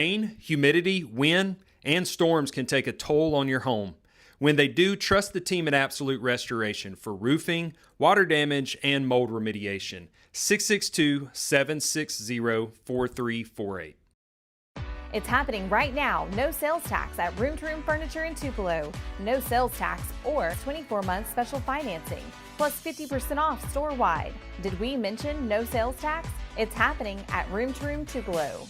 Rain, humidity, wind, and storms can take a toll on your home. When they do, trust the team at Absolute Restoration for roofing, water damage, and mold remediation. 662-760-4348. It's happening right now. No sales tax at Room to Room Furniture in Tupelo. No sales tax or 24-month special financing, plus 50% off store-wide. Did we mention no sales tax? It's happening at Room to Room Tupelo.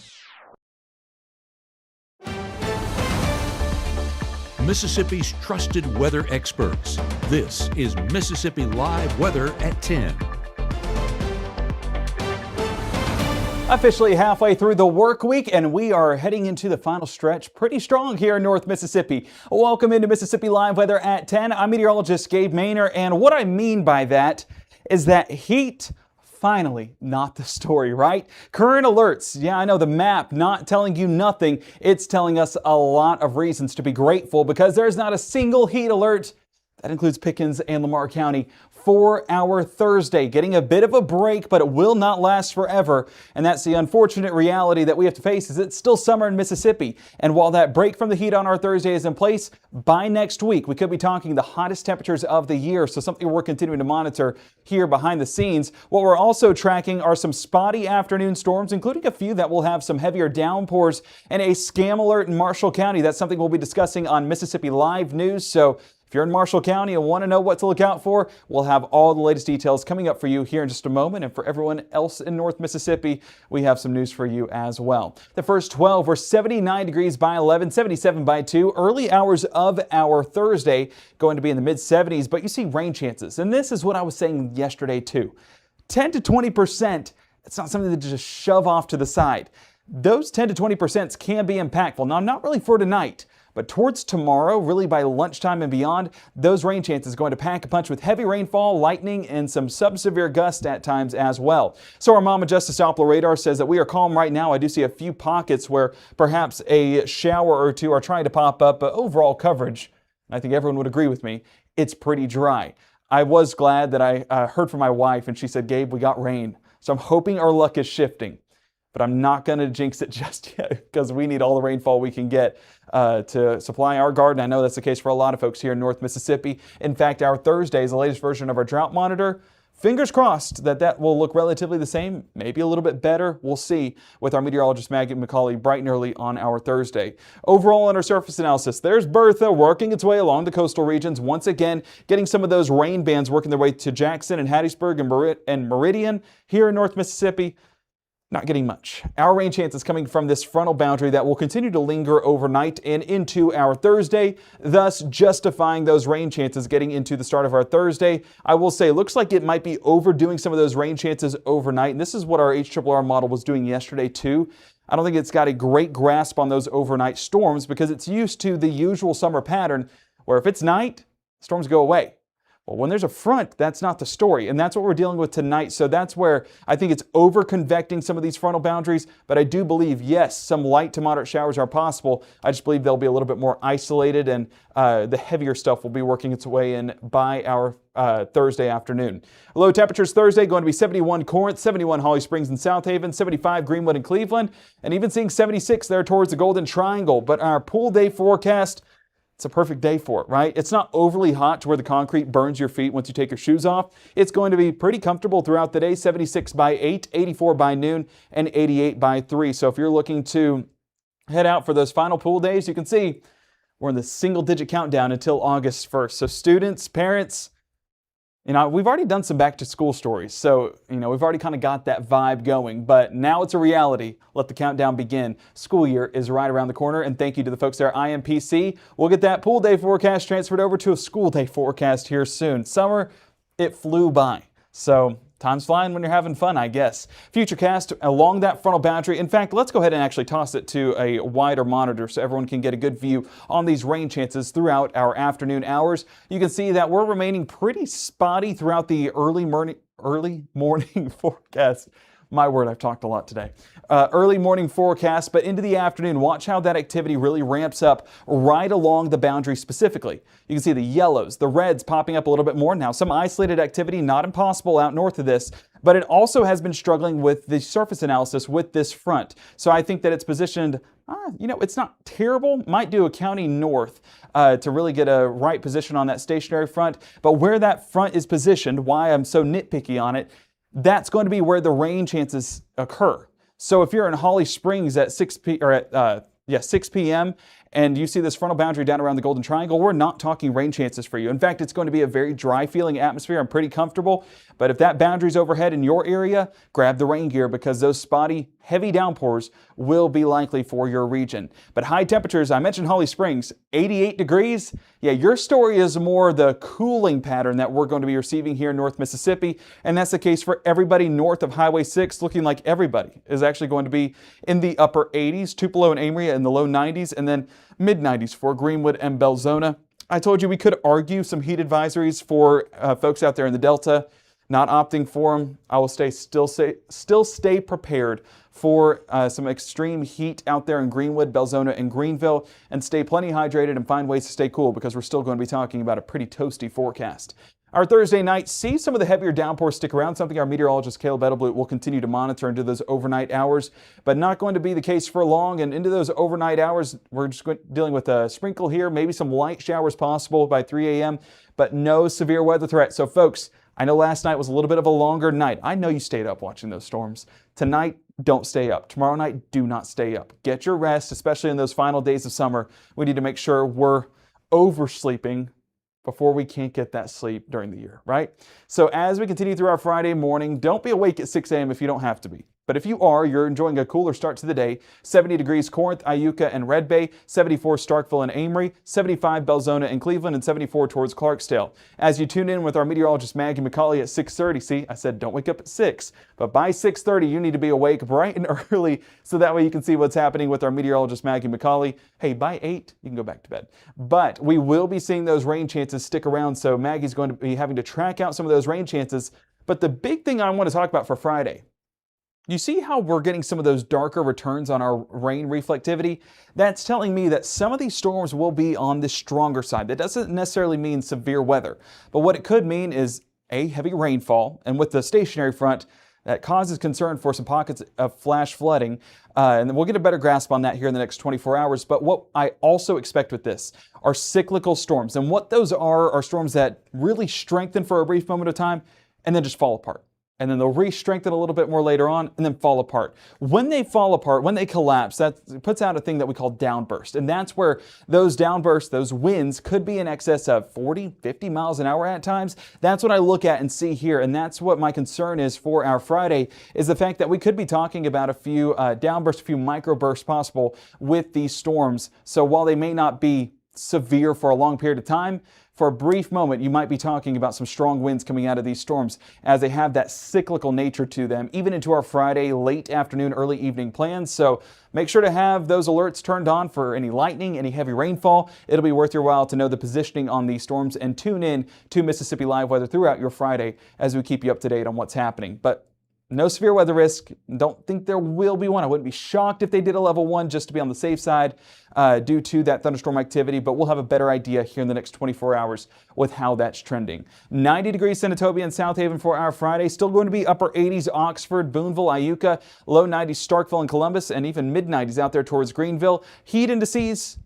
Mississippi's trusted weather experts. This is Mississippi Live Weather at 10. Officially halfway through the work week, and we are heading into the final stretch pretty strong here in North Mississippi. Welcome into Mississippi Live Weather at 10. I'm meteorologist Gabe Maynor, and what I mean by that is that heat finally not the story, right? Current alerts. Yeah, I know the map not telling you nothing. It's telling us a lot of reasons to be grateful because there's not a single heat alert. That includes Pickens and Lamar County for our Thursday. Getting a bit of a break, but it will not last forever. And that's the unfortunate reality that we have to face is it's still summer in Mississippi. And while that break from the heat on our Thursday is in place, by next week, we could be talking the hottest temperatures of the year. So something we're continuing to monitor here behind the scenes. What we're also tracking are some spotty afternoon storms, including a few that will have some heavier downpours and a scam alert in Marshall County. That's something we'll be discussing on Mississippi Live News. So if you're in Marshall County and want to know what to look out for, we'll have all the latest details coming up for you here in just a moment. And for everyone else in North Mississippi, we have some news for you as well. The first 12 were 79 degrees by 11, 77 by 2. Early hours of our Thursday going to be in the mid-70s, but you see rain chances. And this is what I was saying yesterday too. 10 to 20%, it's not something to just shove off to the side. Those 10 to 20% can be impactful. Now, not really for tonight, but towards tomorrow, really by lunchtime and beyond, those rain chances going to pack a punch with heavy rainfall, lightning, and some sub-severe gusts at times as well. So our Mama Justice Doppler radar says that we are calm right now. I do see a few pockets where perhaps a shower or two are trying to pop up, but overall coverage, I think everyone would agree with me, it's pretty dry. I was glad that I heard from my wife and she said, Gabe, we got rain. So I'm hoping our luck is shifting. But I'm not going to jinx it just yet because we need all the rainfall we can get to supply our garden. I know that's the case for a lot of folks here in North Mississippi. In fact, our Thursday is the latest version of our drought monitor. Fingers crossed that will look relatively the same, maybe a little bit better. We'll see with our meteorologist Maggye McCauley bright and early on our Thursday. Overall, on our surface analysis, there's Bertha working its way along the coastal regions. Once again, getting some of those rain bands working their way to Jackson and Hattiesburg and Meridian here in North Mississippi. Not getting much. Our rain chances coming from this frontal boundary that will continue to linger overnight and into our Thursday, thus justifying those rain chances getting into the start of our Thursday. I will say, it looks like it might be overdoing some of those rain chances overnight, and this is what our HRRR model was doing yesterday too. I don't think it's got a great grasp on those overnight storms because it's used to the usual summer pattern where if it's night, storms go away. Well, when there's a front, that's not the story, and that's what we're dealing with tonight. So that's where I think it's over-convecting some of these frontal boundaries, but I do believe, yes, some light to moderate showers are possible. I just believe they'll be a little bit more isolated, and the heavier stuff will be working its way in by our Thursday afternoon. Low temperatures Thursday going to be 71 Corinth, 71 Holly Springs and South Haven, 75 Greenwood and Cleveland, and even seeing 76 there towards the Golden Triangle. But our pool day forecast, it's a perfect day for it, right? It's not overly hot to where the concrete burns your feet once you take your shoes off. It's going to be pretty comfortable throughout the day, 76 by 8, 84 by noon, and 88 by 3. So if you're looking to head out for those final pool days, you can see we're in the single-digit countdown until August 1st. So students, parents, we've already done some back-to-school stories. So, we've already kind of got that vibe going. But now it's a reality. Let the countdown begin. School year is right around the corner. And thank you to the folks there at IMPC. We'll get that pool day forecast transferred over to a school day forecast here soon. Summer, it flew by. So time's flying when you're having fun, I guess. Futurecast along that frontal boundary. In fact, let's go ahead and actually toss it to a wider monitor so everyone can get a good view on these rain chances throughout our afternoon hours. You can see that we're remaining pretty spotty throughout the early morning forecast. My word, I've talked a lot today. early morning forecast, but into the afternoon, watch how that activity really ramps up right along the boundary specifically. You can see the yellows, the reds popping up a little bit more. Now, some isolated activity, not impossible out north of this, but it also has been struggling with the surface analysis with this front. So I think that it's positioned, it's not terrible. Might do a county north to really get a right position on that stationary front. But where that front is positioned, why I'm so nitpicky on it, that's going to be where the rain chances occur. So if you're in Holly Springs at 6 p.m. and you see this frontal boundary down around the Golden Triangle, we're not talking rain chances for you. In fact, it's going to be a very dry feeling atmosphere. I'm pretty comfortable. But if that boundary's overhead in your area, grab the rain gear because those spotty, heavy downpours will be likely for your region. But high temperatures, I mentioned Holly Springs, 88 degrees. Yeah, your story is more the cooling pattern that we're going to be receiving here in North Mississippi. And that's the case for everybody north of Highway 6, looking like everybody is actually going to be in the upper 80s, Tupelo and Amory in the low 90s, and then mid 90s for Greenwood and Belzona. I told you we could argue some heat advisories for folks out there in the Delta. Not opting for them. I will still stay prepared for some extreme heat out there in Greenwood, Belzona, and Greenville, and stay plenty hydrated and find ways to stay cool because we're still going to be talking about a pretty toasty forecast. Our Thursday night, see some of the heavier downpours stick around, something our meteorologist Caleb Edelblut will continue to monitor into those overnight hours, but not going to be the case for long. And into those overnight hours, we're just dealing with a sprinkle here, maybe some light showers possible by 3 a.m., but no severe weather threat. So folks, I know last night was a little bit of a longer night. I know you stayed up watching those storms. Tonight, don't stay up. Tomorrow night, do not stay up. Get your rest, especially in those final days of summer. We need to make sure we're oversleeping before we can't get that sleep during the year, right? So as we continue through our Friday morning, don't be awake at 6 a.m. if you don't have to be. But if you are, you're enjoying a cooler start to the day. 70 degrees Corinth, Iuka, and Red Bay, 74 Starkville and Amory, 75 Belzona and Cleveland, and 74 towards Clarksdale. As you tune in with our meteorologist Maggye McCauley at 6:30, see, I said don't wake up at 6, but by 6:30 you need to be awake bright and early so that way you can see what's happening with our meteorologist Maggye McCauley. Hey, by 8, you can go back to bed. But we will be seeing those rain chances stick around, so Maggie's going to be having to track out some of those rain chances. But the big thing I want to talk about for Friday, you see how we're getting some of those darker returns on our rain reflectivity? That's telling me that some of these storms will be on the stronger side. That doesn't necessarily mean severe weather, but what it could mean is a heavy rainfall, and with the stationary front, that causes concern for some pockets of flash flooding, and then we'll get a better grasp on that here in the next 24 hours. But what I also expect with this are cyclical storms, and what those are storms that really strengthen for a brief moment of time and then just fall apart. And then they'll re-strengthen a little bit more later on and then fall apart. When they fall apart, when they collapse, that puts out a thing that we call downburst. And that's where those downbursts, those winds could be in excess of 40, 50 miles an hour at times. That's what I look at and see here. And that's what my concern is for our Friday, is the fact that we could be talking about a few downbursts, a few microbursts possible with these storms. So while they may not be severe for a long period of time, for a brief moment, you might be talking about some strong winds coming out of these storms as they have that cyclical nature to them, even into our Friday late afternoon, early evening plans. So make sure to have those alerts turned on for any lightning, any heavy rainfall. It'll be worth your while to know the positioning on these storms, and tune in to Mississippi Live Weather throughout your Friday as we keep you up to date on what's happening. But no severe weather risk. Don't think there will be one. I wouldn't be shocked if they did a level 1 just to be on the safe side due to that thunderstorm activity, but we'll have a better idea here in the next 24 hours with how that's trending. 90 degrees Senatobia and South Haven for our Friday. Still going to be upper 80s Oxford, Boonville, Iuka, low 90s Starkville and Columbus, and even mid 90s out there towards Greenville. Heat indices,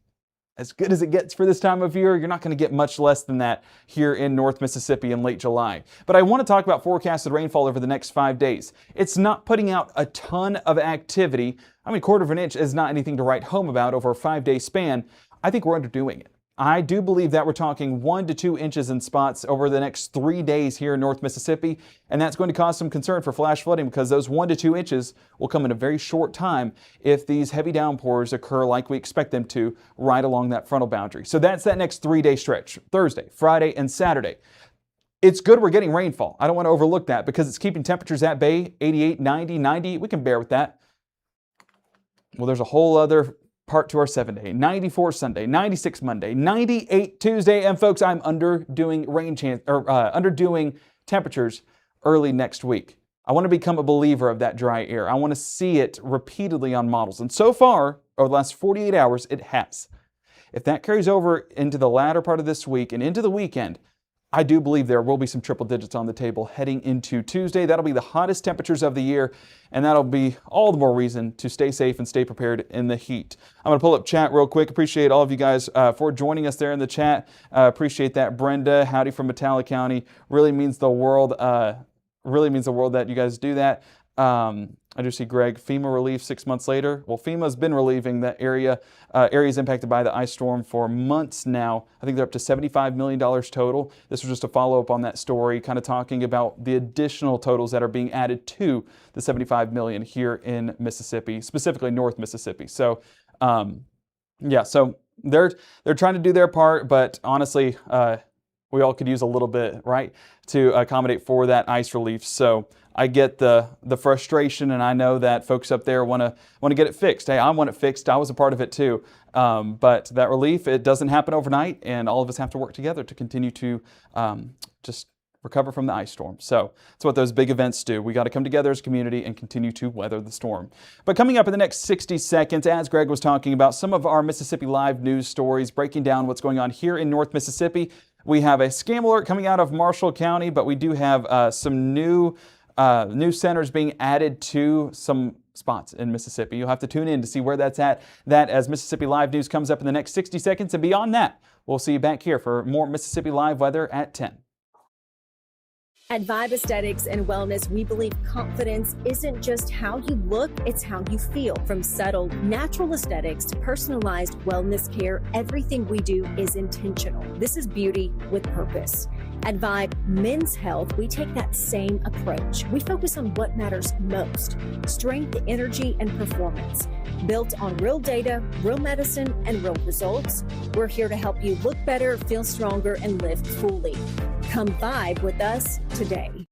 as good as it gets for this time of year. You're not going to get much less than that here in North Mississippi in late July. But I want to talk about forecasted rainfall over the next 5 days. It's not putting out a ton of activity. I mean, quarter of an inch is not anything to write home about over a 5-day span. I think we're underdoing it. I do believe that we're talking 1 to 2 inches in spots over the next 3 days here in North Mississippi, and that's going to cause some concern for flash flooding because those 1 to 2 inches will come in a very short time if these heavy downpours occur like we expect them to right along that frontal boundary. So that's that next 3-day stretch, Thursday, Friday, and Saturday. It's good we're getting rainfall. I don't want to overlook that because it's keeping temperatures at bay, 88, 90, 90. We can bear with that. Well, there's a whole other part to our 7-day. 94 Sunday, 96 Monday, 98 Tuesday, and folks, I'm underdoing temperatures early next week. I want to become a believer of that dry air. I want to see it repeatedly on models. And so far, over the last 48 hours, it has. If that carries over into the latter part of this week and into the weekend, I do believe there will be some triple digits on the table heading into Tuesday. That'll be the hottest temperatures of the year, and that'll be all the more reason to stay safe and stay prepared in the heat. I'm going to pull up chat real quick. Appreciate all of you guys for joining us there in the chat. Appreciate that. Brenda, howdy from Metallic County. Really means the world. Really means the world that you guys do that. I do see Greg, FEMA relief 6 months later. Well, FEMA's been relieving that areas impacted by the ice storm for months now. I think they're up to $75 million total. This was just a follow-up on that story, kind of talking about the additional totals that are being added to the $75 million here in Mississippi, specifically North Mississippi. So, yeah, so they're trying to do their part, but honestly, we all could use a little bit, right, to accommodate for that ice relief. So I get the frustration, and I know that folks up there want to get it fixed. Hey, I want it fixed. I was a part of it too. But that relief, it doesn't happen overnight, and all of us have to work together to continue to just recover from the ice storm. So that's what those big events do. We got to come together as a community and continue to weather the storm. But coming up in the next 60 seconds, as Greg was talking about, some of our Mississippi Live news stories, breaking down what's going on here in North Mississippi. We have a scam alert coming out of Marshall County, but we do have some new centers being added to some spots in Mississippi. You'll have to tune in to see where that's at. That as Mississippi Live News comes up in the next 60 seconds. And beyond that, we'll see you back here for more Mississippi Live weather at 10. At Vibe Aesthetics and Wellness, we believe confidence isn't just how you look, it's how you feel. From subtle, natural aesthetics to personalized wellness care, everything we do is intentional. This is beauty with purpose. At Vibe Men's Health, we take that same approach. We focus on what matters most: strength, energy, and performance. Built on real data, real medicine, and real results, we're here to help you look better, feel stronger, and live fully. Come vibe with us today.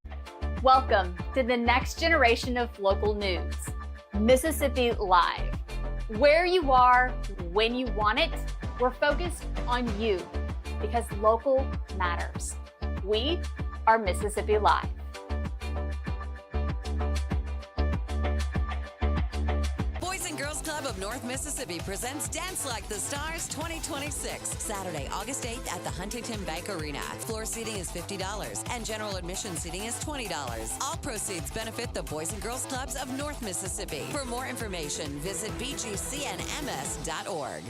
Welcome to the next generation of local news, Mississippi Live. Where you are, when you want it, we're focused on you because local matters. We are Mississippi Live. Boys and Girls Club of North Mississippi presents Dance Like the Stars 2026, Saturday, August 8th at the Huntington Bank Arena. Floor seating is $50 and general admission seating is $20. All proceeds benefit the Boys and Girls Clubs of North Mississippi. For more information, visit bgcnms.org.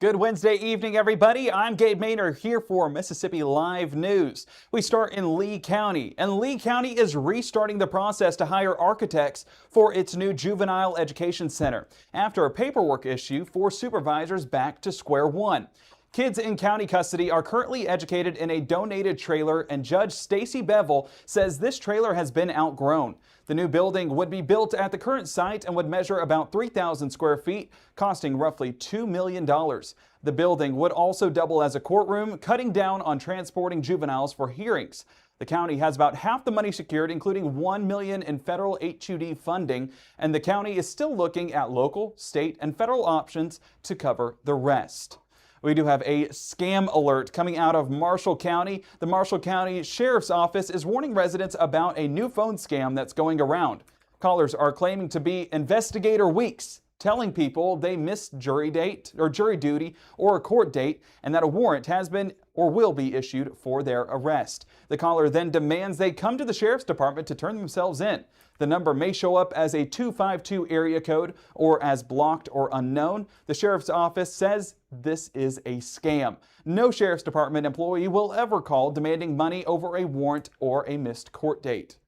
Good Wednesday evening, everybody. I'm Gabe Maynard here for Mississippi Live News. We start in Lee County, and Lee County is restarting the process to hire architects for its new Juvenile Education Center after a paperwork issue for supervisors back to square one. Kids in county custody are currently educated in a donated trailer, and Judge Stacy Bevel says this trailer has been outgrown. The new building would be built at the current site and would measure about 3,000 square feet, costing roughly $2 million. The building would also double as a courtroom, cutting down on transporting juveniles for hearings. The county has about half the money secured, including $1 million in federal HUD funding, and the county is still looking at local, state, and federal options to cover the rest. We do have a scam alert coming out of Marshall County. The Marshall County Sheriff's Office is warning residents about a new phone scam that's going around. Callers are claiming to be investigator weeks, telling people they missed jury duty or a court date, and that a warrant has been or will be issued for their arrest. The caller then demands they come to the Sheriff's Department to turn themselves in. The number may show up as a 252 area code or as blocked or unknown. The Sheriff's Office says this is a scam. No Sheriff's Department employee will ever call demanding money over a warrant or a missed court date.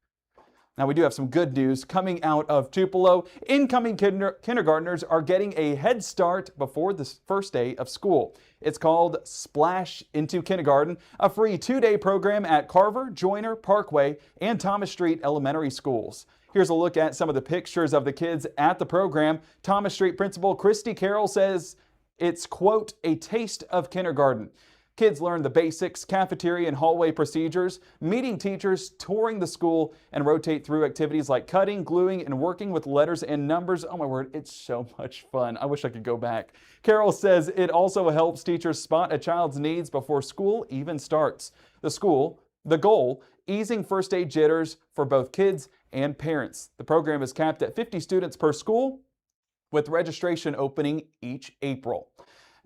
Now, we do have some good news coming out of Tupelo. Incoming kindergartners are getting a head start before the first day of school. It's called Splash into Kindergarten, a free 2-day program at Carver, Joyner, Parkway, and Thomas Street elementary schools. Here's a look at some of the pictures of the kids at the program. Thomas Street Principal Christy Carroll says it's, quote, a taste of kindergarten. Kids learn the basics, cafeteria and hallway procedures, meeting teachers, touring the school, and rotate through activities like cutting, gluing, and working with letters and numbers. Oh my word, it's so much fun. I wish I could go back. Carol says it also helps teachers spot a child's needs before school even starts. The goal, easing first day jitters for both kids and parents. The program is capped at 50 students per school, with registration opening each April.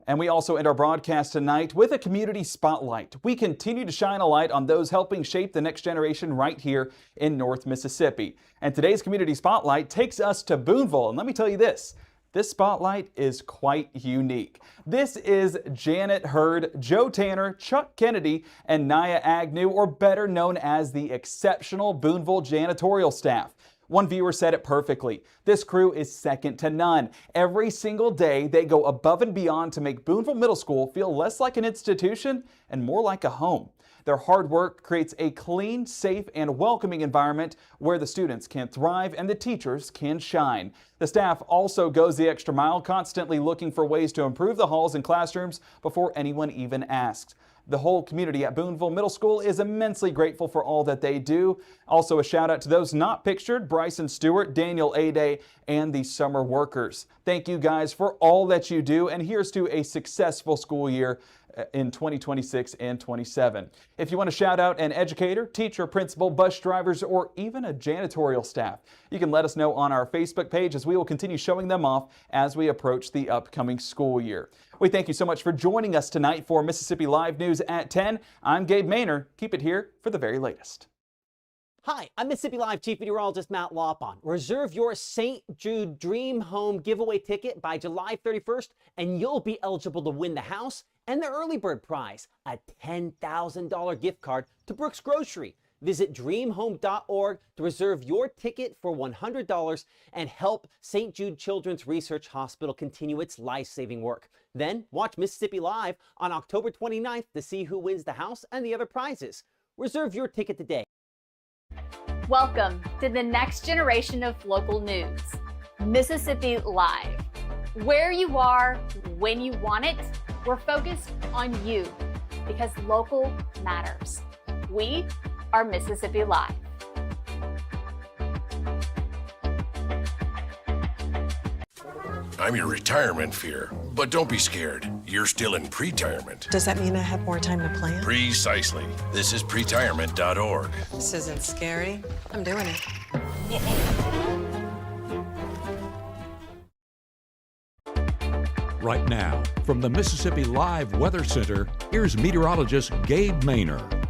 And we also end our broadcast tonight with a community spotlight. We continue to shine a light on those helping shape the next generation right here in North Mississippi. And today's community spotlight takes us to Boonville. And let me tell you this spotlight is quite unique. This is Janet Hurd, Joe Tanner, Chuck Kennedy, and Naya Agnew, or better known as the exceptional Boonville janitorial staff. One viewer said it perfectly. This crew is second to none. Every single day, they go above and beyond to make Boonville Middle School feel less like an institution and more like a home. Their hard work creates a clean, safe, and welcoming environment where the students can thrive and the teachers can shine. The staff also goes the extra mile, constantly looking for ways to improve the halls and classrooms before anyone even asks. The whole community at Boonville Middle School is immensely grateful for all that they do. Also a shout out to those not pictured, Bryson Stewart, Daniel Ade, and the summer workers. Thank you guys for all that you do, and here's to a successful school year in 2026 and 27. If you want to shout out an educator, teacher, principal, bus drivers, or even a janitorial staff, you can let us know on our Facebook page, as we will continue showing them off as we approach the upcoming school year. We thank you so much for joining us tonight for Mississippi Live News at 10. I'm Gabe Maynor. Keep it here for the very latest. Hi, I'm Mississippi Live Chief Meteorologist Matt Lawpon. Reserve your St. Jude Dream Home giveaway ticket by July 31st, and you'll be eligible to win the house and the early bird prize, a $10,000 gift card to Brooks Grocery. Visit dreamhome.org to reserve your ticket for $100 and help St. Jude Children's Research Hospital continue its life-saving work. Then watch Mississippi Live on October 29th to see who wins the house and the other prizes. Reserve your ticket today. Welcome to the next generation of local news, Mississippi Live. Where you are, when you want it, we're focused on you because local matters. We are Mississippi Live. I'm your retirement fear, but don't be scared. You're still in pre-tirement. Does that mean I have more time to plan? Precisely. This is pretirement.org. This isn't scary. I'm doing it. Right now, from the Mississippi Live Weather Center, here's meteorologist Gabe Maynor.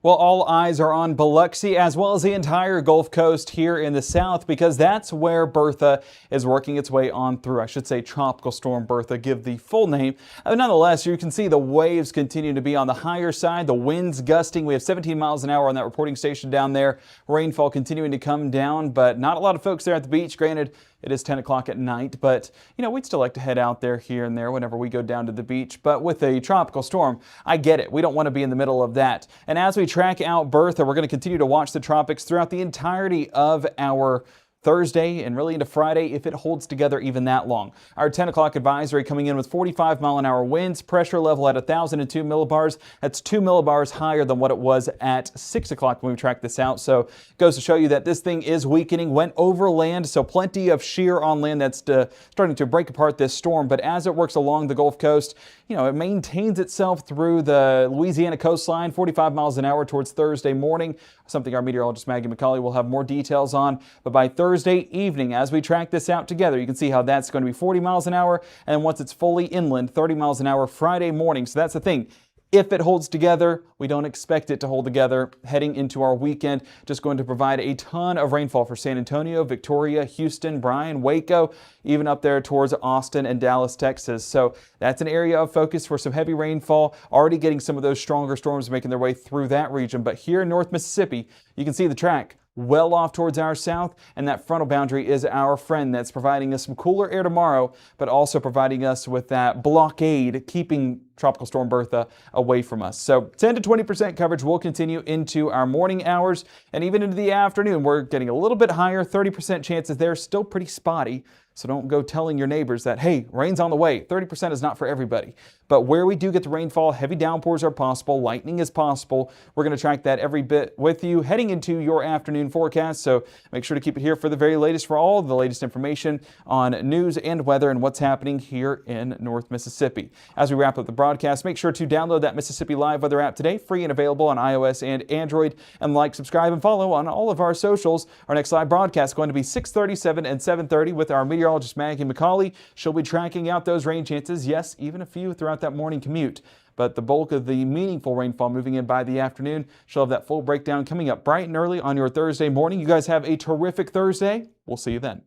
Well, all eyes are on Biloxi as well as the entire Gulf Coast here in the south, because that's where Bertha is working its way on through. I should say Tropical Storm Bertha, give the full name. Nonetheless, you can see the waves continue to be on the higher side, the winds gusting. We have 17 miles an hour on that reporting station down there. Rainfall continuing to come down, but not a lot of folks there at the beach. Granted, it is 10 o'clock at night, but we'd still like to head out there here and there whenever we go down to the beach. But with a tropical storm, I get it. We don't want to be in the middle of that. And as we track out Bertha, we're going to continue to watch the tropics throughout the entirety of our Thursday and really into Friday if it holds together even that long. Our 10 o'clock advisory coming in with 45-mile-an-hour winds, pressure level at 1,002 millibars. That's 2 millibars higher than what it was at 6 o'clock when we tracked this out. So it goes to show you that this thing is weakening, went over land, so plenty of shear on land that's starting to break apart this storm. But as it works along the Gulf Coast, it maintains itself through the Louisiana coastline, 45 miles an hour towards Thursday morning, something our meteorologist Maggye will have more details on. But by Thursday evening, as we track this out together, you can see how that's going to be 40 miles an hour. And once it's fully inland, 30 miles an hour Friday morning. So that's the thing. If it holds together, we don't expect it to hold together heading into our weekend. Just going to provide a ton of rainfall for San Antonio, Victoria, Houston, Bryan, Waco, even up there towards Austin and Dallas, Texas. So that's an area of focus for some heavy rainfall. Already getting some of those stronger storms making their way through that region. But here in North Mississippi, you can see the track well off towards our south, and that frontal boundary is our friend that's providing us some cooler air tomorrow, but also providing us with that blockade, keeping Tropical Storm Bertha away from us. So 10 to 20% coverage will continue into our morning hours and even into the afternoon. We're getting a little bit higher, 30% chances there, still pretty spotty. So don't go telling your neighbors that, hey, rain's on the way. 30% is not for everybody. But where we do get the rainfall, heavy downpours are possible, lightning is possible. We're going to track that every bit with you heading into your afternoon forecast. So make sure to keep it here for the very latest, for all the latest information on news and weather and what's happening here in North Mississippi. As we wrap up the broadcast, make sure to download that Mississippi Live Weather app today, free and available on iOS and Android. And like, subscribe, and follow on all of our socials. Our next live broadcast is going to be 6:37 and 7:30 with our meteorologist Maggye McCauley. She'll be tracking out those rain chances, yes, even a few throughout that morning commute. But the bulk of the meaningful rainfall moving in by the afternoon. She'll have that full breakdown coming up bright and early on your Thursday morning. You guys have a terrific Thursday. We'll see you then.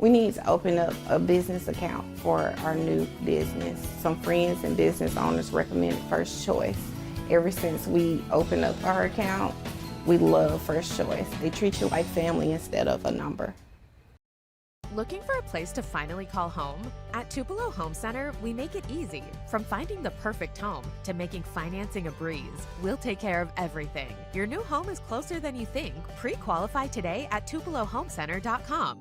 We need to open up a business account for our new business. Some friends and business owners recommended First Choice. Ever since we opened up our account, we love First Choice. They treat you like family instead of a number. Looking for a place to finally call home? At Tupelo Home Center, we make it easy. From finding the perfect home to making financing a breeze, we'll take care of everything. Your new home is closer than you think. Pre-qualify today at TupeloHomeCenter.com.